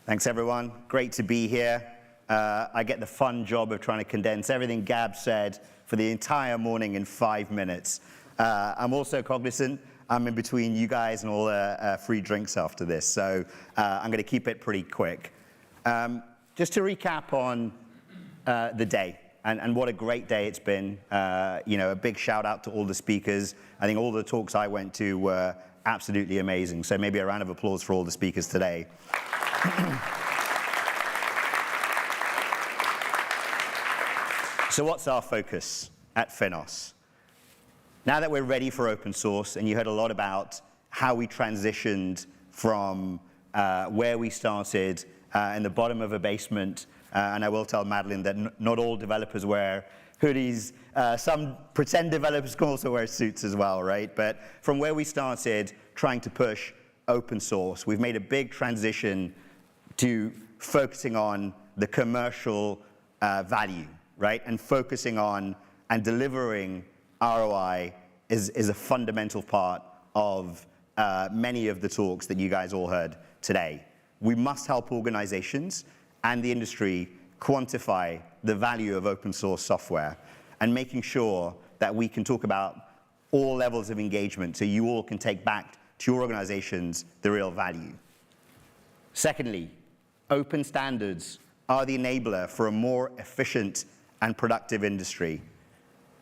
Thanks, everyone. Great to be here. I get the fun job of trying to condense everything Gab said for the entire morning in 5 minutes. I'm also cognizant I'm in between you guys and all the free drinks after this, so I'm going to keep it pretty quick. Just to recap on the day, and what a great day it's been. A big shout out to all the speakers. I think all the talks I went to were absolutely amazing, so maybe a round of applause for all the speakers today. So what's our focus at FINOS? Now that we're ready for open source, and you heard a lot about how we transitioned from where we started in the bottom of a basement, and I will tell Madeline that not all developers wear hoodies. Some pretend developers can also wear suits as well, right? But from where we started trying to push open source, we've made a big transition to focusing on the commercial value, right? And focusing on and delivering ROI is a fundamental part of many of the talks that you guys all heard today. We must help organizations and the industry quantify the value of open source software and making sure that we can talk about all levels of engagement so you all can take back to your organizations the real value. Secondly, open standards are the enabler for a more efficient and productive industry.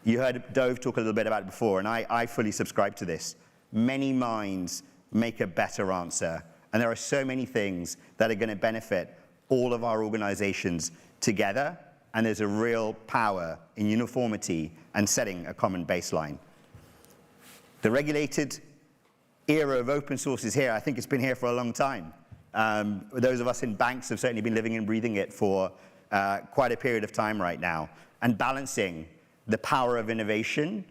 You heard Dove talk a little bit about it before, and I fully subscribe to this. Many minds make a better answer, and there are so many things that are going to benefit all of our organizations together, and there's a real power in uniformity and setting a common baseline. The regulated era of open source is here. I think it's been here for a long time. Those of us in banks have certainly been living and breathing it for quite a period of time right now, and balancing the power of innovation,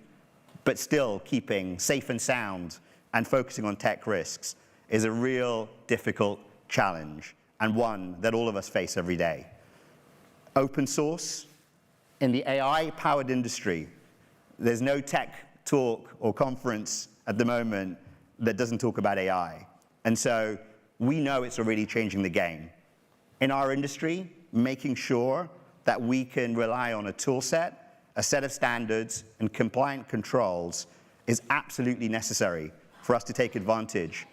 but still keeping safe and sound and focusing on tech risks is a real difficult challenge, and one that all of us face every day. Open source, in the AI-powered industry, there's no tech talk or conference at the moment that doesn't talk about AI. And so we know it's already changing the game. In our industry, making sure that we can rely on a tool set, a set of standards and compliant controls is absolutely necessary for us to take advantage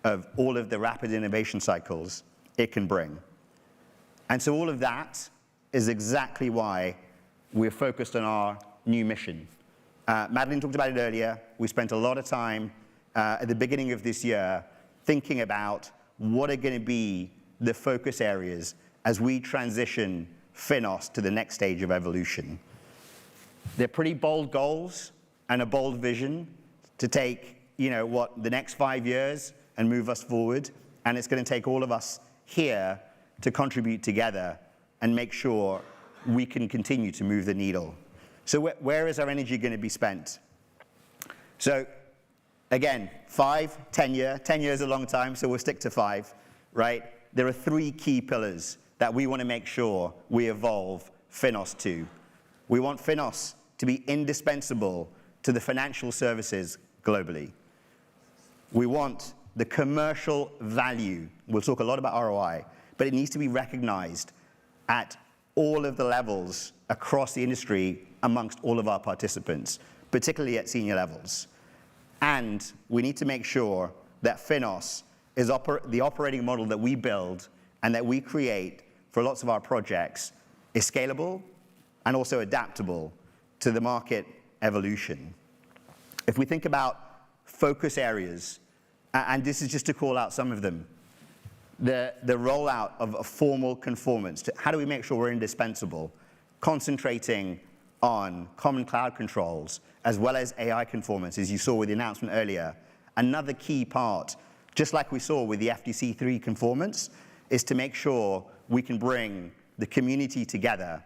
of all of the rapid innovation cycles it can bring. And so all of that is exactly why we're focused on our new mission. Madeline talked about it earlier. We spent a lot of time at the beginning of this year thinking about what are going to be the focus areas as we transition FINOS to the next stage of evolution. They're pretty bold goals and a bold vision to take, the next 5 years and move us forward. And it's going to take all of us here to contribute together and make sure we can continue to move the needle. So where is our energy going to be spent? So again, 5, 10 years. 10 years is a long time, so we'll stick to 5, right? There are 3 key pillars that we want to make sure we evolve FINOS to. We want FINOS to be indispensable to the financial services globally. We want the commercial value. We'll talk a lot about ROI, but it needs to be recognized at all of the levels across the industry amongst all of our participants, particularly at senior levels. And we need to make sure that FINOS is the operating model that we build and that we create for lots of our projects is scalable and also adaptable to the market evolution. If we think about focus areas, and this is just to call out some of them, the rollout of a formal conformance. How do we make sure we're indispensable? Concentrating on common cloud controls, as well as AI conformance, as you saw with the announcement earlier. Another key part, just like we saw with the FTC3 conformance, is to make sure we can bring the community together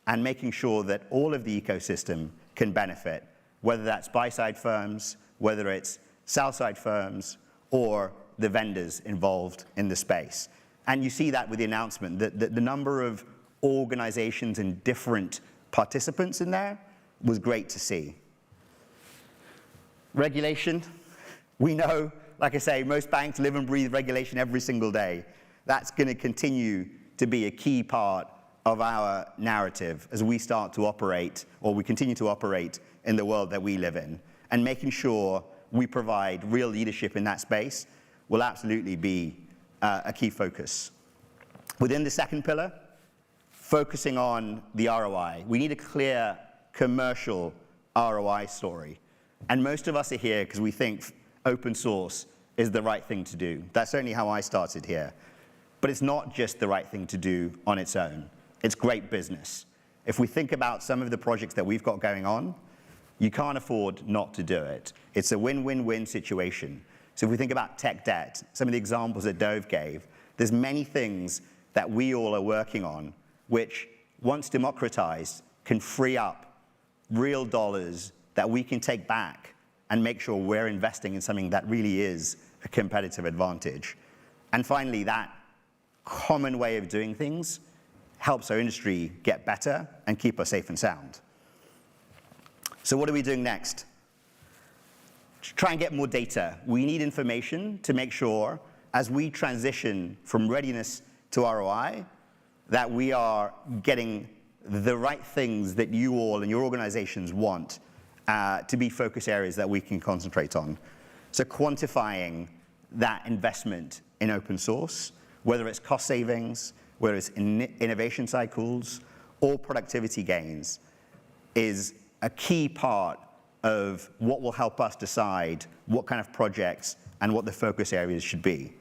and making sure that all of the ecosystem can benefit, whether that's buy-side firms, whether it's sell-side firms, or the vendors involved in the space. And you see that with the announcement, that the number of organizations and different participants in there was great to see. Regulation. We know, like I say, most banks live and breathe regulation every single day. that's going to continue to be a key part of our narrative as we start to operate, or we continue to operate in the world that we live in. And making sure we provide real leadership in that space will absolutely be a key focus. Within the second pillar, focusing on the ROI. We need a clear commercial ROI story. And most of us are here because we think open source is the right thing to do. That's certainly how I started here. But it's not just the right thing to do on its own. It's great business. If we think about some of the projects that we've got going on, you can't afford not to do it. It's a win-win-win situation. So if we think about tech debt, some of the examples that Dove gave, there's many things that we all are working on, which, once democratized, can free up real dollars that we can take back and make sure we're investing in something that really is a competitive advantage. And finally, that common way of doing things helps our industry get better and keep us safe and sound. So what are we doing next? Try and get more data. We need information to make sure, as we transition from readiness to ROI, that we are getting the right things that you all and your organizations want to be focus areas that we can concentrate on. So quantifying that investment in open source, whether it's cost savings, whether it's innovation cycles, or productivity gains, is a key part of what will help us decide what kind of projects and what the focus areas should be.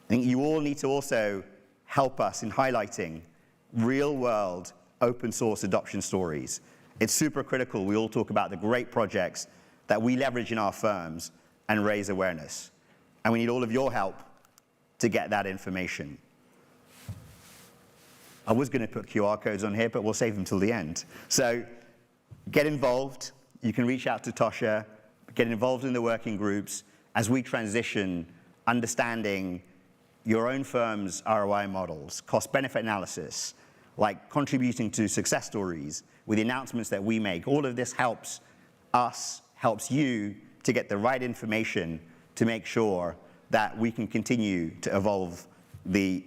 I think you all need to also help us in highlighting real-world open source adoption stories. It's super critical we all talk about the great projects that we leverage in our firms and raise awareness. And we need all of your help to get that information. I was going to put QR codes on here, but we'll save them till the end. So get involved. You can reach out to Tosha, get involved in the working groups as we transition, understanding your own firm's ROI models, cost-benefit analysis, like contributing to success stories with the announcements that we make. All of this helps us, helps you to get the right information to make sure that we can continue to evolve the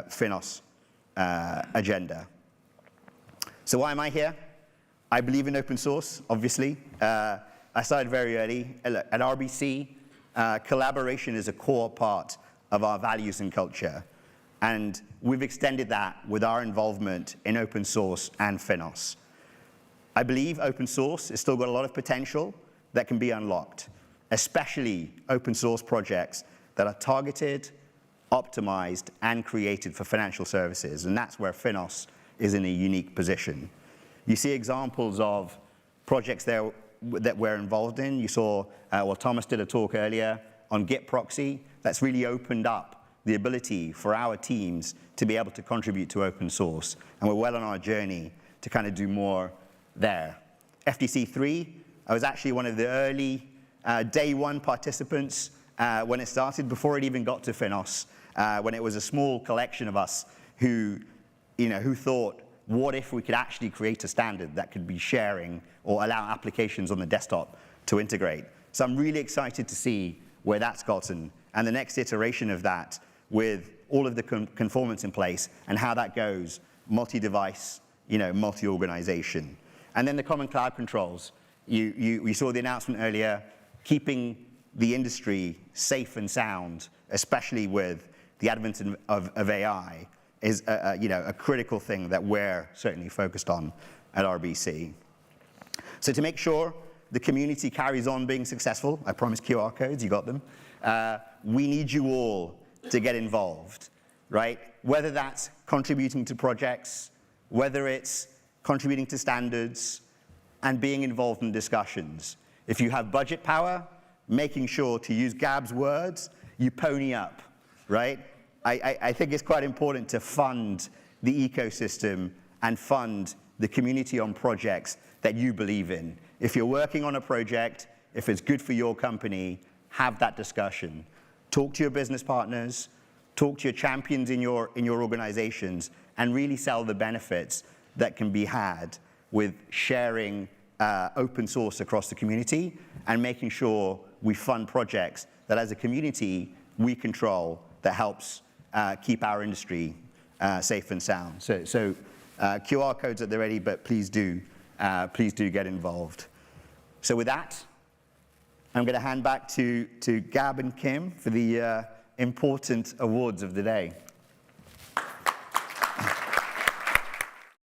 FINOS agenda. So why am I here? I believe in open source, obviously. I started very early. At RBC, collaboration is a core part of our values and culture. And we've extended that with our involvement in open source and FINOS. I believe open source has still got a lot of potential that can be unlocked, especially open source projects that are targeted, optimized, and created for financial services. And that's where FINOS is in a unique position. You see examples of projects there that we're involved in. You saw, well, Thomas did a talk earlier on Git proxy. That's really opened up the ability for our teams to be able to contribute to open source. And we're well on our journey to kind of do more there. FTC3, I was actually one of the early day one participants when it started, before it even got to FINOS, when it was a small collection of us who thought, what if we could actually create a standard that could be sharing or allow applications on the desktop to integrate? So I'm really excited to see where that's gotten, and the next iteration of that with all of the conformance in place and how that goes multi-device, multi-organization. And then the common cloud controls. You saw the announcement earlier, keeping the industry safe and sound, especially with the advent of AI, is a critical thing that we're certainly focused on at RBC. So to make sure the community carries on being successful, I promised QR codes, you got them, we need you all to get involved, right? Whether that's contributing to projects, whether it's contributing to standards, and being involved in discussions. If you have budget power, making sure, to use Gab's words, you pony up, right? I think it's quite important to fund the ecosystem and fund the community on projects that you believe in. If you're working on a project, if it's good for your company, have that discussion. Talk to your business partners, talk to your champions in your organizations, and really sell the benefits that can be had with sharing open source across the community and making sure we fund projects that as a community we control that helps keep our industry safe and sound. So QR codes at the ready, but please do get involved. So with that, I'm going to hand back to Gab and Kim for the important awards of the day.